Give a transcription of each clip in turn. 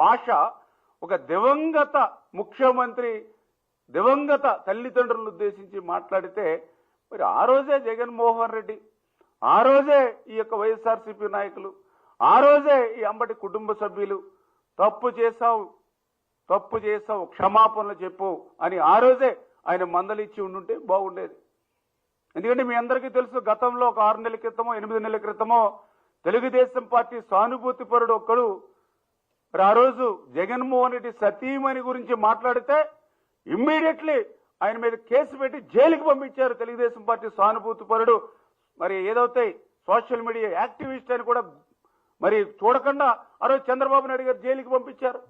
భాష ఒక దివంగత ముఖ్యమంత్రి దివంగత తల్లిదండ్రులను ఉద్దేశించి మాట్లాడితే మరి ఆ రోజే జగన్మోహన్ రెడ్డి, ఆ రోజే ఈ యొక్క వైఎస్ఆర్సీపీ నాయకులు, ఆ రోజే ఈ అంబటి కుటుంబ సభ్యులు తప్పు చేశావు క్షమాపణలు చెప్పు అని ఆ రోజే ఆయన మందలిచ్చి ఉండుంటే బాగుండేది. ఎందుకంటే మీ అందరికీ తెలుసు, గతంలో ఒక 6 నెలల క్రితమో 8 నెలల క్రితమో తెలుగుదేశం పార్టీ సానుభూతి పరుడు ఒక్కడు మరి ఆ రోజు జగన్మోహన్ రెడ్డి సతీమణి గురించి మాట్లాడితే ఇమ్మీడియట్లీ ఆయన మీద కేసు పెట్టి జైలుకి పంపించారు. తెలుగుదేశం పార్టీ సానుభూతి పరుడు మరి ఏదైతే సోషల్ మీడియా యాక్టివిస్ట్ అని కూడా మరి చూడకుండా ఆ రోజు చంద్రబాబు నాయుడు గారు జైలుకి పంపించారు.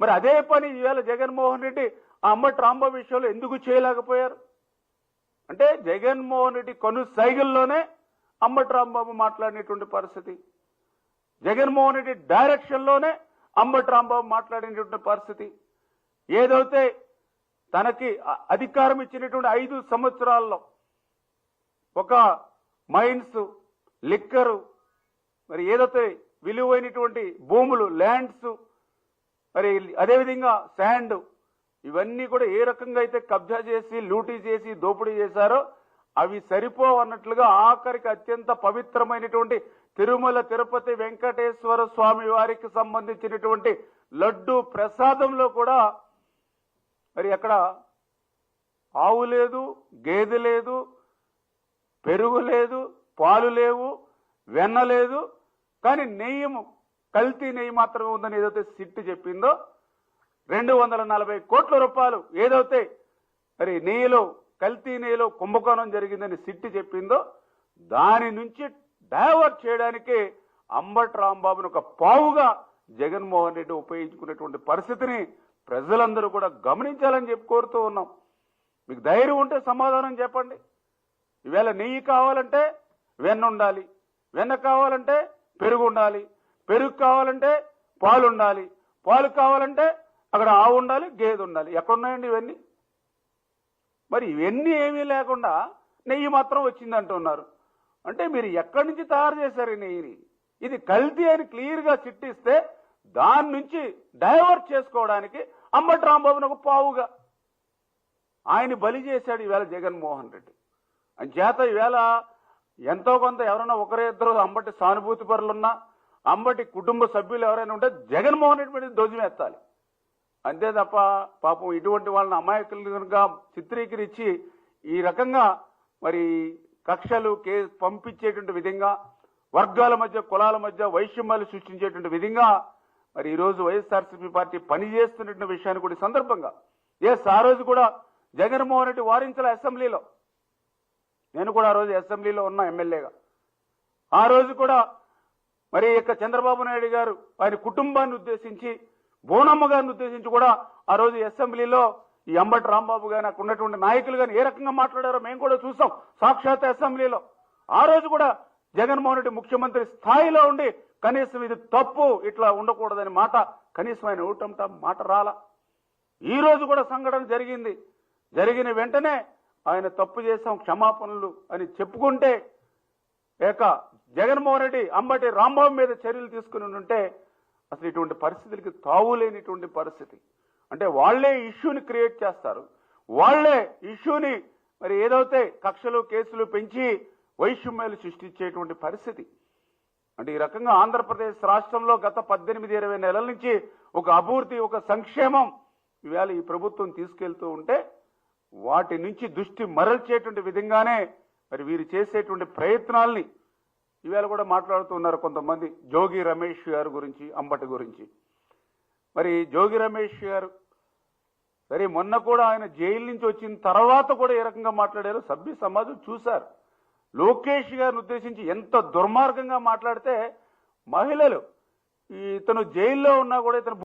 మరి అదే పని ఇవాళ జగన్మోహన్ రెడ్డి ఆ అంబటి రాంబాబు విషయంలో ఎందుకు చేయలేకపోయారు అంటే జగన్మోహన్ రెడ్డి సైకిల్లోనే అంబటి రాంబాబు మాట్లాడినటువంటి పరిస్థితి, జగన్మోహన్ రెడ్డి డైరెక్షన్లోనే అంబటి రాంబాబు మాట్లాడినటువంటి పరిస్థితి. ఏదైతే తనకి అధికారం ఇచ్చినటువంటి 5 సంవత్సరాల్లో ఒక మైన్స్, లిక్కరు, మరి ఏదైతే విలువైనటువంటి భూములు, ల్యాండ్స్, మరి అదేవిధంగా శాండ్, ఇవన్నీ కూడా ఏ రకంగా అయితే కబ్జా చేసి లూటీ చేసి దోపిడీ చేశారో అవి సరిపోవన్నట్లుగా ఆఖరికి అత్యంత పవిత్రమైనటువంటి తిరుమల తిరుపతి వెంకటేశ్వర స్వామి వారికి సంబంధించినటువంటి లడ్డు ప్రసాదంలో కూడా మరి అక్కడ ఆవు లేదు, గేదె లేదు, పెరుగు లేదు, పాలు లేవు, వెన్న లేదు, కానీ కల్తీ నెయ్యి మాత్రమే ఉందని ఏదైతే సిట్ చెప్పిందో 240 కోట్ల రూపాయలు ఏదైతే మరి కల్తీ నెయ్యిలో కుంభకోణం జరిగిందని సిట్ చెప్పిందో దాని నుంచి డైవర్ట్ చేయడానికి అంబటి రాంబాబును ఒక పావుగా జగన్మోహన్ రెడ్డి ఉపయోగించుకునేటువంటి పరిస్థితిని ప్రజలందరూ కూడా గమనించాలని చెప్పి కోరుతూ ఉన్నాం. మీకు ధైర్యం ఉంటే సమాధానం చెప్పండి. ఈవేళ నెయ్యి కావాలంటే వెన్న ఉండాలి, వెన్న కావాలంటే పెరుగు ఉండాలి, పెరుగు కావాలంటే పాలు ఉండాలి, పాలు కావాలంటే అక్కడ ఆవు ఉండాలి, గేదె ఉండాలి. ఎక్కడున్నాయండి ఇవన్నీ? మరి ఇవన్నీ ఏమీ లేకుండా నెయ్యి మాత్రం వచ్చిందంటున్నారు. అంటే మీరు ఎక్కడి నుంచి తయారు చేశారు ఈ నెయ్యిని? ఇది కల్తీ అని క్లియర్గా చిట్టిస్తే దాని నుంచి డైవర్ట్ చేసుకోవడానికి అంబటి రాంబాబును ఒక పావుగా ఆయన బలి చేశాడు ఈవేళ జగన్మోహన్ రెడ్డి. అంచేత ఈవేళ ఎంతో కొంత ఎవరైనా ఒకరే ఇద్దరు అంబటి సానుభూతి పరులున్నా, అంబటి కుటుంబ సభ్యులు ఎవరైనా ఉంటే జగన్మోహన్ రెడ్డి మీద ధ్వజమెత్తాలి. అంతే తప్ప పాపం ఇటువంటి వాళ్ళని అమాయకులుగా చిత్రీకరించి ఈ రకంగా మరి కక్షలు పంపించేటువంటి విధంగా, వర్గాల మధ్య కులాల మధ్య వైషమ్యాలు సృష్టించేటువంటి విధంగా మరి ఈరోజు వైఎస్ఆర్సీపీ పార్టీ పనిచేస్తున్న విషయాన్ని కూడా సందర్భంగా ఆ రోజు కూడా జగన్మోహన్ రెడ్డి వారించాల అసెంబ్లీలో. నేను కూడా ఆ రోజు అసెంబ్లీలో ఉన్నా ఎమ్మెల్యేగా. ఆ రోజు కూడా మరి చంద్రబాబు నాయుడు గారు ఆయన కుటుంబాన్ని ఉద్దేశించి, బోనమ్మ గారిని ఉద్దేశించి కూడా ఆ రోజు అసెంబ్లీలో ఈ అంబటి రాంబాబు గారు నాకు ఉన్నటువంటి నాయకులు కానీ ఏ రకంగా మాట్లాడారో మేము కూడా చూసాం సాక్షాత్ అసెంబ్లీలో. ఆ రోజు కూడా జగన్మోహన్ రెడ్డి ముఖ్యమంత్రి స్థాయిలో ఉండి కనీసం ఇది తప్పు, ఇట్లా ఉండకూడదని మాట కనీసం ఆయన ఊటంట మాట రాల. ఈ రోజు కూడా సంఘటన జరిగింది, జరిగిన వెంటనే ఆయన తప్పు చేశాం క్షమాపణలు అని చెప్పుకుంటే జగన్మోహన్ రెడ్డి అంబటి రాంబాబు మీద చర్యలు తీసుకుని ఉంటే అసలు ఇటువంటి పరిస్థితులకి తావులేనిటువంటి పరిస్థితి. అంటే వాళ్లే ఇష్యూని క్రియేట్ చేస్తారు, వాళ్లే ఇష్యూని మరి ఏదైతే కక్షలు కేసులు పెంచి వైషమ్యాలు సృష్టించేటువంటి పరిస్థితి. అంటే ఈ రకంగా ఆంధ్రప్రదేశ్ రాష్ట్రంలో గత 18-20 నెలల నుంచి ఒక అభివృద్ధి, ఒక సంక్షేమం ఇవాళ ఈ ప్రభుత్వం తీసుకెళ్తూ ఉంటే వాటి నుంచి దృష్టి మరల్చేటువంటి విధంగానే మరి వీరు చేసేటువంటి ప్రయత్నాల్ని ఇవాళ కూడా మాట్లాడుతున్నారు కొంతమంది. జోగి రమేష్ గారి గురించి, అంబటి గురించి. మరి జోగి రమేష్ గారు సరే మొన్న కూడా ఆయన జైలు నుంచి వచ్చిన తర్వాత కూడా ఏ రకంగా మాట్లాడారో సభ్య సమాజం చూశారు. లోకేష్ గారిని ఉద్దేశించి ఎంత దుర్మార్గంగా మాట్లాడితే మహిళలు ఇతను జైల్లో ఉన్నా కూడా ఇతను